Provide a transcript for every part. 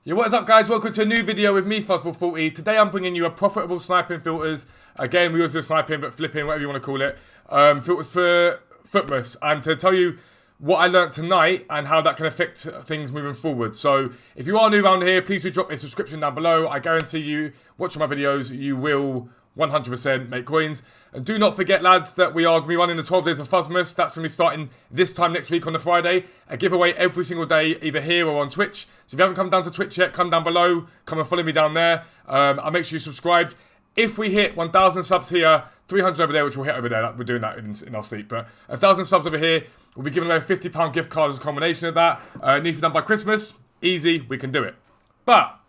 Yo, what is up, guys? Welcome to a new video with me, Fuzzball40. Today I'm bringing you a profitable sniping filters. Again, we always do sniping, but flipping, whatever you want to call it. Filters for Futmas, and to tell you what I learnt tonight and how that can affect things moving forward. So, if you are new around here, please do drop a subscription down below. I guarantee you, watching my videos, you will 100% make coins. And do not forget, lads, that we are going to be running the 12 days of Futmas. That's going to be starting this time next week on the Friday. A giveaway every single day, either here or on Twitch. So if you haven't come down to Twitch yet, come down below. Come and follow me down there. I'll make sure you're subscribed. If we hit 1,000 subs here, 300 over there, which we'll hit over there. We're doing that in our sleep. But 1,000 subs over here, we'll be giving away a £50 gift card as a combination of that. It needs to be done by Christmas. Easy, we can do it. But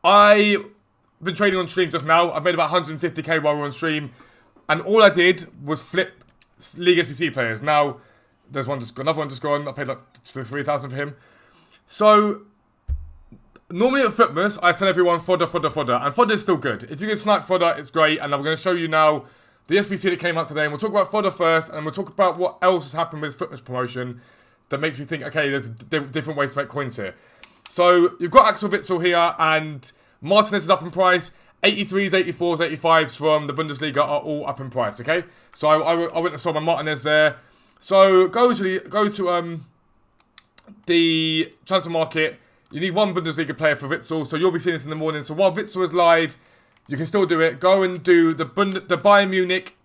I've been trading on stream just now. I've made about 150k while we're on stream. And all I did was flip League SBC players. Now, there's one just gone, another one just gone. I paid like 3,000 for him. So, normally at Futmas, I tell everyone fodder. And fodder is still good. If you can snipe fodder, it's great. And I'm going to show you now the SBC that came out today. And we'll talk about fodder first. And we'll talk about what else has happened with Futmas promotion that makes me think, okay, there's different ways to make coins here. So, you've got Axel Witsel here. And Martinez is up in price. 83s, 84s, 85s from the Bundesliga are all up in price, okay? So I went and saw my Martinez there. So go to the transfer market. You need one Bundesliga player for Witsel, so you'll be seeing this in the morning. So while Witsel is live, you can still do it. Go and do the Bayern Munich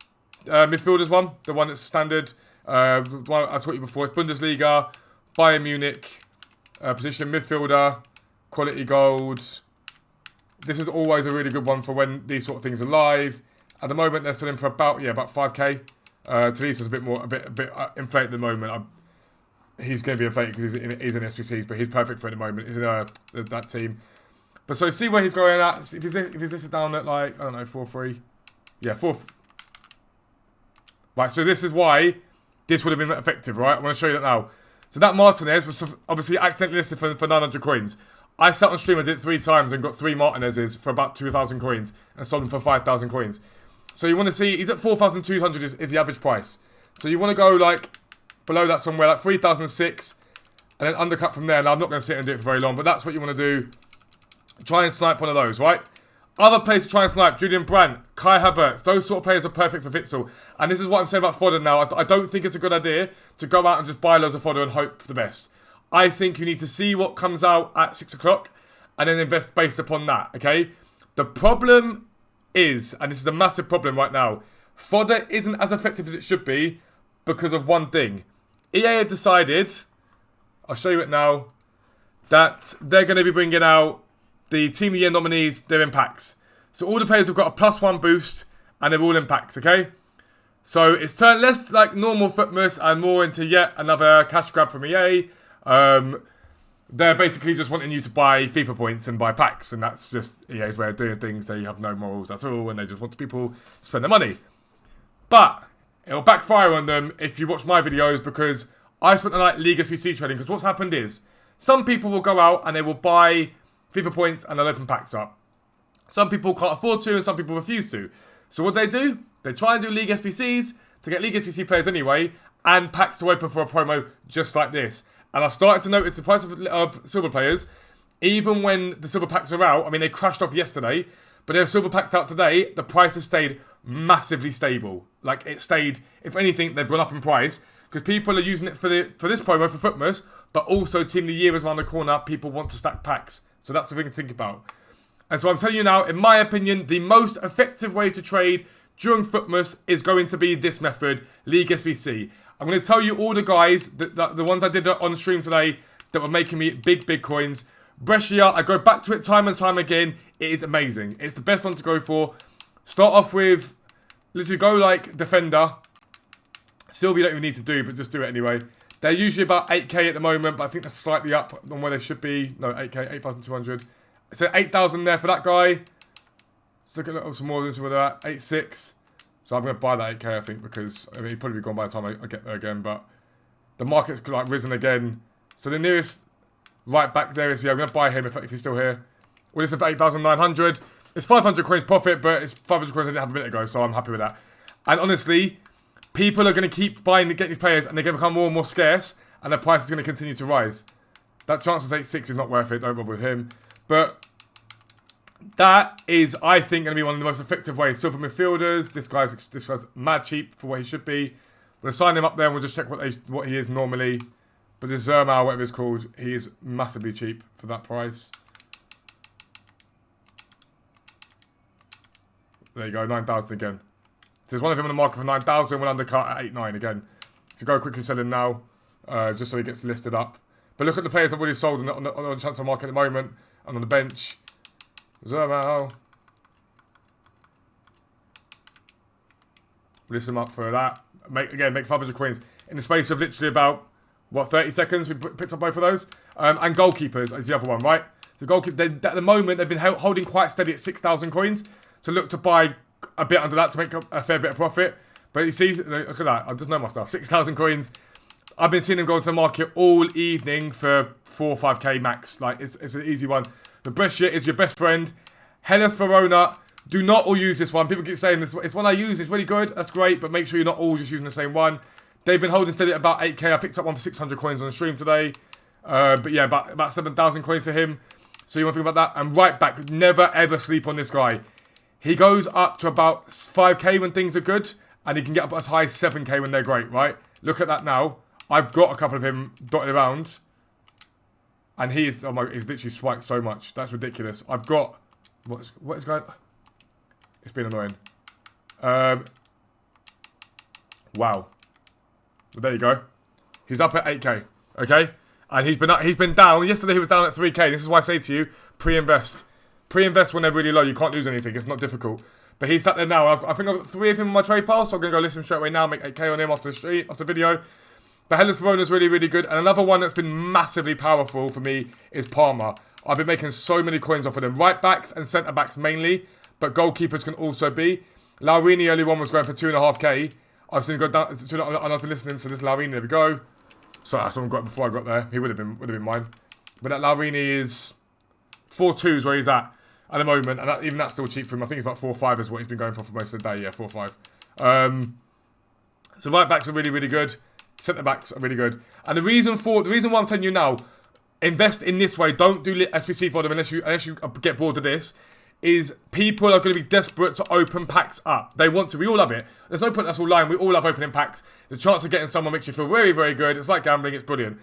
midfielders one, the one that's standard. The one I taught you before. It's Bundesliga, Bayern Munich, position midfielder, quality gold. This is always a really good one for when these sort of things are live. At the moment, they're selling for about 5k. Talisa's a bit inflated at the moment. He's going to be inflated because he's in SBCs, but he's perfect for it at the moment. He's in that team. But so see where he's going at. If he's listed down at like, I don't know, 4-3. Yeah, 4. Right, so this is why this would have been effective, right? I'm going to show you that now. So that Martinez was obviously accidentally listed for 900 coins. I sat on stream, I did it 3 times and got 3 Martinez's for about 2,000 coins and sold them for 5,000 coins. So you want to see, he's at 4,200 is the average price. So you want to go like below that somewhere, like 3,006 and then undercut from there. Now I'm not going to sit and do it for very long, but that's what you want to do. Try and snipe one of those, right? Other players to try and snipe, Julian Brandt, Kai Havertz, those sort of players are perfect for Witsel. And this is what I'm saying about fodder now. I don't think it's a good idea to go out and just buy loads of fodder and hope for the best. I think you need to see what comes out at 6 o'clock and then invest based upon that, okay? The problem is, and this is a massive problem right now, fodder isn't as effective as it should be because of one thing. EA have decided, I'll show you it now, that they're going to be bringing out the Team of the Year nominees, they're in packs. So all the players have got a +1 boost and they're all in packs, okay? So it's turned less like normal Futmas and more into yet another cash grab from EA. They're basically just wanting you to buy FIFA points and buy packs, and that's just EA's way of doing things. They have no morals at all, and they just want people to spend their money. But it'll backfire on them if you watch my videos, because I spent the night League SBC trading. Because what's happened is some people will go out and they will buy FIFA points and they'll open packs up. Some people can't afford to, and some people refuse to. So what they do, they try and do League SBCs to get League SBC players anyway, and packs to open for a promo just like this. And I've started to notice the price of silver players, even when the silver packs are out. I mean, they crashed off yesterday, but there are silver packs out today. The price has stayed massively stable. Like, it stayed, if anything, they've gone up in price. Because people are using it for this promo for Futmas, but also Team of the Year is around the corner. People want to stack packs. So that's the thing to think about. And so I'm telling you now, in my opinion, the most effective way to trade during Futmas is going to be this method, League SBC. I'm going to tell you all the guys, the ones I did on stream today, that were making me big coins. Brescia, I go back to it time and time again. It is amazing. It's the best one to go for. Start off with, literally go like defender. Silver you don't even need to do, but just do it anyway. They're usually about 8k at the moment, but I think that's slightly up on where they should be. No, 8k, 8,200. So 8,000 there for that guy. Let's look at some more of this with that. 8.6. So I'm going to buy that 8k, I think, because I mean, he'll probably be gone by the time I get there again. But the market's like risen again. So the nearest right back there is, yeah, I'm going to buy him if he's still here. Well, this is for 8,900. It's 500 coins profit, but it's 500 coins I didn't have a minute ago, so I'm happy with that. And honestly, people are going to keep buying and getting these players, and they're going to become more and more scarce, and the price is going to continue to rise. That chance of 8-6 is not worth it. Don't bother with him. But that is, I think, going to be one of the most effective ways. Silver midfielders. This guy's mad cheap for what he should be. We'll sign him up there and we'll just check what he is normally. But this Zermal, whatever it's called, he is massively cheap for that price. There you go, 9,000 again. So there's one of him on the market for 9,000. We'll undercut at 8-9 again. So go quickly sell him now, just so he gets listed up. But look at the players I've already sold on the transfer market at the moment and on the bench. Zermal. List him up for that. Make 500 coins in the space of literally about, what, 30 seconds? We picked up both of those. And goalkeepers is the other one, right? The goalkeeper, at the moment, they've been holding quite steady at 6,000 coins. To look to buy a bit under that to make a fair bit of profit. But you see, look at that. I just know my stuff. 6,000 coins. I've been seeing them go to the market all evening for 4 or 5k max. Like, it's an easy one. The Brescia is your best friend. Hellas Verona. Do not all use this one. People keep saying this. It's one I use. It's really good. That's great. But make sure you're not all just using the same one. They've been holding steady at about 8k. I picked up one for 600 coins on the stream today. But yeah, about 7,000 coins for him. So you want to think about that. And right back. Never ever sleep on this guy. He goes up to about 5k when things are good, and he can get up as high as 7k when they're great, right? Look at that now. I've got a couple of him dotted around, and he's literally spiked so much. That's ridiculous. I've got what is going? It's been annoying. Wow. Well, there you go. He's up at 8k. Okay, and he's been down. Yesterday he was down at 3k. This is why I say to you, pre-invest. Pre-invest when they're really low. You can't lose anything. It's not difficult. But he's sat there now. I think I've got 3 of him on my trade pile, so I'm going to go list him straight away now, make 8k on him after the video. But Hellas Verona's really, really good. And another one that's been massively powerful for me is Parma. I've been making so many coins off of them. Right backs and centre backs mainly, but goalkeepers can also be. Laurini early one was going for 2.5k. I've seen him go down, and I've been listening to this Laurini. There we go. Sorry, someone got it before I got there. He would have been mine. But that Laurini is 4.2 is where he's at the moment, and even that's still cheap for him. I think it's about 4.5 is what he's been going for most of the day. Yeah, 4.5. So right backs are really, really good. Centre backs are really good. And the reason why I'm telling you now, invest in this way. Don't do SBC for them unless you get bored of this. Is people are going to be desperate to open packs up. They want to. We all love it. There's no point. That's all lying. We all love opening packs. The chance of getting someone makes you feel very, very good. It's like gambling. It's brilliant.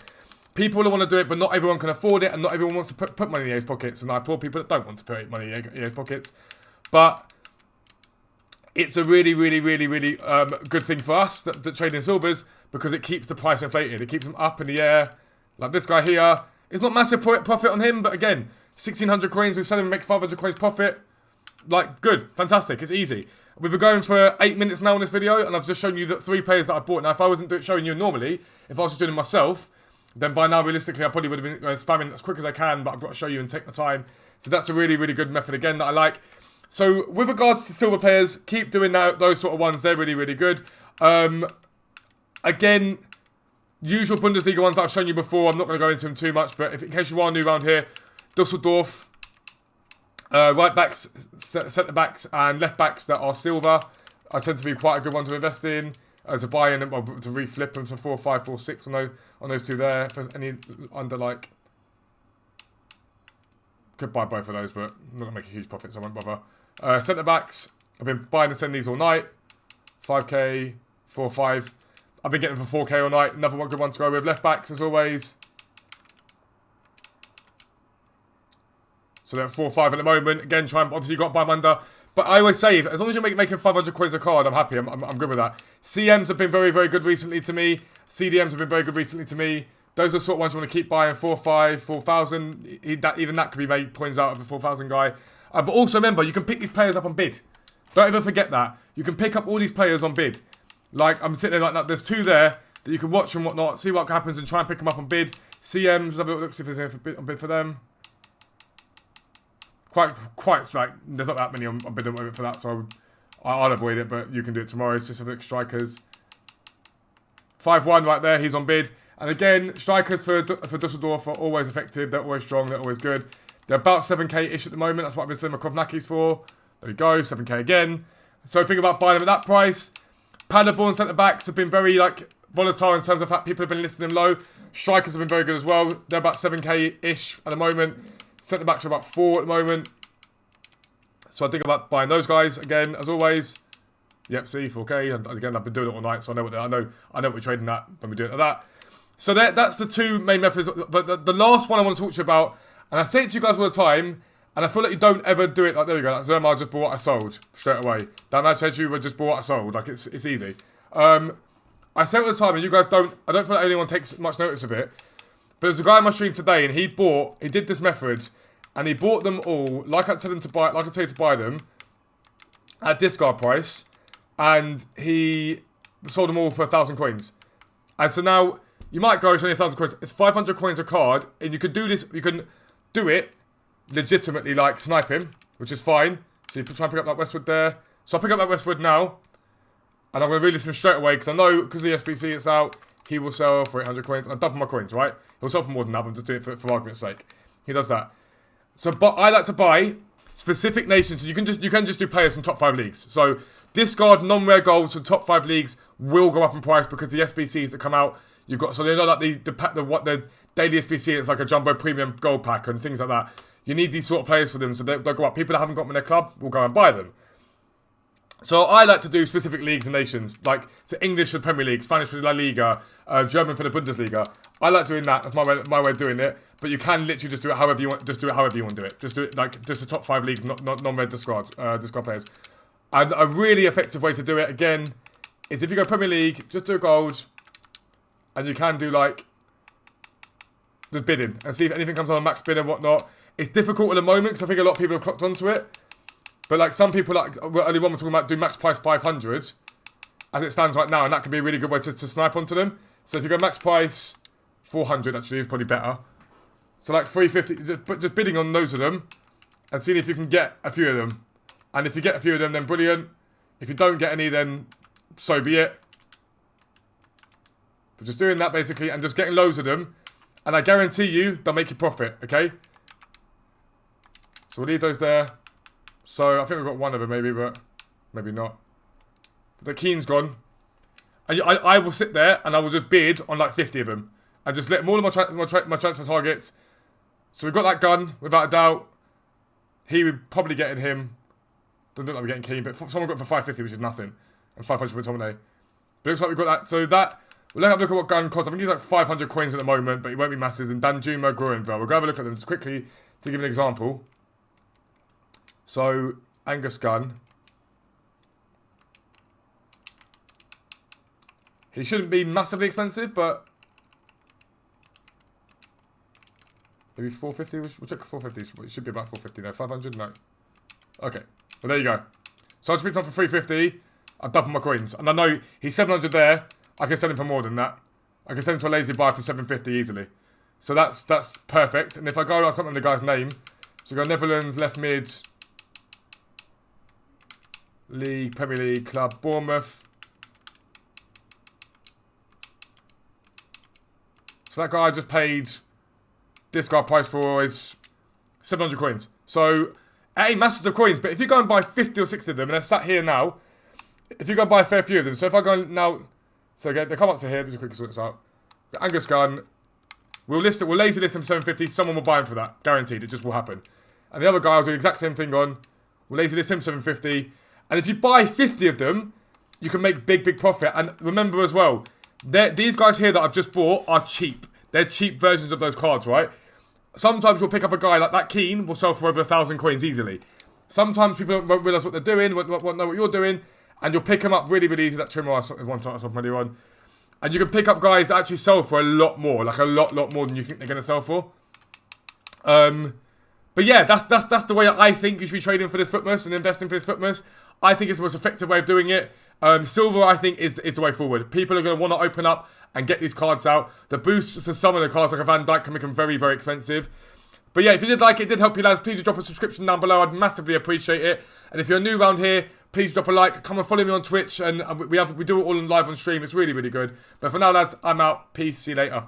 People want to do it, but not everyone can afford it, and not everyone wants to put money in EA's pockets. And I applaud people that don't want to put money in EA's pockets. But it's a really, really, really, really good thing for us that trade in silvers, because it keeps the price inflated. It keeps them up in the air. Like this guy here. It's not massive profit on him, but again, 1,600 coins. We sell him and make 500 coins profit. Like, good. Fantastic. It's easy. We've been going for 8 minutes now on this video, and I've just shown you the 3 players that I bought. Now, if I wasn't showing you normally, if I was just doing it myself, then by now, realistically, I probably would have been spamming as quick as I can, but I've got to show you and take my time. So that's a really, really good method, again, that I like. So with regards to silver players, keep doing those sort of ones. They're really, really good. Again, usual Bundesliga ones that I've shown you before. I'm not going to go into them too much, but in case you are new around here, Dusseldorf, right backs, centre backs, and left backs that are silver, I tend to be quite a good one to invest in. To buy in, well, to reflip them to 4, 5, 4, 6 on those 2 there. If there's any under, like, could buy both of those, but I'm not gonna make a huge profit, so I won't bother. Centre backs, I've been buying and selling these all night. 5k, 4, 5. I've been getting them for 4k all night. Another good one to go with. Left backs, as always. So they're at 4, 5 at the moment. Again, obviously you got to buy them under. But I always say, as long as you're making 500 coins a card, I'm happy. I'm good with that. CMs have been very, very good recently to me. CDMs have been very good recently to me. Those are the sort of ones you want to keep buying. 4, 5, 4,000. Even that could be made points out of the 4,000 guy. But also remember, you can pick these players up on bid. Don't ever forget that. You can pick up all these players on bid. Like, I'm sitting there like that. There's 2 there that you can watch and whatnot. See what happens and try and pick them up on bid. CMs, have a look, see if there's anything on bid for them. Quite, like, there's not that many on bid at the moment for that, so I'll avoid it, but you can do it tomorrow. It's specific strikers. 5-1 right there, he's on bid. And again, strikers for Dusseldorf are always effective. They're always strong. They're always good. They're about 7k-ish at the moment. That's what I've been selling my Krovnakis for. There we go, 7k again. So think about buying them at that price. Paderborn centre-backs have been very, like, volatile in terms of the fact people have been listing them low. Strikers have been very good as well. They're about 7k-ish at the moment. Centre backs are about 4 at the moment. So I think about buying those guys again, as always. Yep, see, 4k. And again, I've been doing it all night, so I know what we're trading at when we do it like that. So that's the two main methods. But the last one I want to talk to you about, and I say it to you guys all the time, and I feel like you don't ever do it. Like, there we go. Like Zerma just bought, I sold straight away. That match edge you just bought, I sold. Like, it's easy. I say it all the time, and you guys don't. I don't feel like anyone takes much notice of it. But there's a guy on my stream today, and he did this method, and he bought them all like I tell him to buy, like I tell you to buy them at discard price, and he sold them all for 1,000 coins. And so now you might go, it's only 1,000 coins. It's 500 coins a card, and you can do this. You can do it legitimately, like sniping, which is fine. So you try and pick up that Westwood there. So I'll pick up that Westwood now, and I'm going to release him straight away because I know because the SBC it's out, he will sell for 800 coins. I double my coins, right? He'll sell for more than that. I'm just doing it for argument's sake. He does that. So, but I like to buy specific nations. So you can just do players from top 5 leagues. So discard non-rare goals from top 5 leagues will go up in price because the SBCs that come out, you've got, so they know like the daily SBC, it's like a jumbo premium gold pack and things like that. You need these sort of players for them, so they'll go up. People that haven't got them in their club will go and buy them. So I like to do specific leagues and nations, like so English for the Premier League, Spanish for the La Liga, German for the Bundesliga. I like doing that. That's my way of doing it. But you can literally just do it however you want. Just do it however you want to do it. Just do it like just the top 5 leagues, not non-red discard players. And a really effective way to do it again is if you go Premier League, just do a gold, and you can do like just bidding and see if anything comes on a max bid and whatnot. It's difficult at the moment because I think a lot of people have clocked onto it. But like some people, like earlier on, we're talking about do max price 500 as it stands right now, and that can be a really good way to snipe onto them. So if you go max price 400, actually, is probably better. So like 350, just bidding on those of them and seeing if you can get a few of them. And if you get a few of them, then brilliant. If you don't get any, then so be it. But just doing that basically and just getting loads of them, and I guarantee you they'll make you profit. Okay. So we'll leave those there. So I think we've got one of them maybe, but maybe not. The Keen's gone. And I will sit there and I will just bid on like 50 of them. And just let them all of my transfer targets. So we've got that gun, without a doubt. He would probably getting him. Doesn't look like we're getting Keen, but someone got it for 550, which is nothing. And 500 for McTominay. But it looks like we've got that. So that, we'll have a look at what gun costs. I think he's like 500 coins at the moment, but it won't be masses. And Danjuma, Gruenville. We'll go have a look at them just quickly to give an example. So, Angus Gunn. He shouldn't be massively expensive, but maybe 450. We'll check 450. It should be about 450 there. 500? No. Okay. Well, there you go. So I just picked up for 350. I've doubled my coins. And I know he's 700 there. I can sell him for more than that. I can sell him to a lazy buy for 750 easily. So that's perfect. And if I go, I can't remember the guy's name. So go Netherlands, left mid, League, Premier League, Club, Bournemouth. So that guy I just paid discard price for is 700 coins. So, masses of coins. But if you go and buy 50 or 60 of them, and they're sat here now, if you go and buy a fair few of them. So if I go now, so again, they come up to here, just quickly sort this out. The Angus Gunn, we'll lazy list them 750, someone will buy him for that. Guaranteed, it just will happen. And the other guy, I'll do the exact same thing on. We'll lazy list him 750. And if you buy 50 of them, you can make big profit. And remember as well, these guys here that I've just bought are cheap. They're cheap versions of those cards, right? Sometimes you'll pick up a guy like that Keen will sell for over 1,000 coins easily. Sometimes people won't realise what they're doing, won't know what you're doing, and you'll pick them up really easy. That trimmer one side off earlier on. And you can pick up guys that actually sell for a lot more, like a lot more than you think they're going to sell for. But yeah, that's the way I think you should be trading for this Futmas and investing for this Futmas. I think it's the most effective way of doing it. Silver, I think, is the way forward. People are going to want to open up and get these cards out. The boosts to some of the cards, like a Van Dijk, can make them very expensive. But yeah, if you did like it, did help you lads, please drop a subscription down below. I'd massively appreciate it. And if you're new around here, please drop a like. Come and follow me on Twitch. And we do it all live on stream. It's really good. But for now, lads, I'm out. Peace. See you later.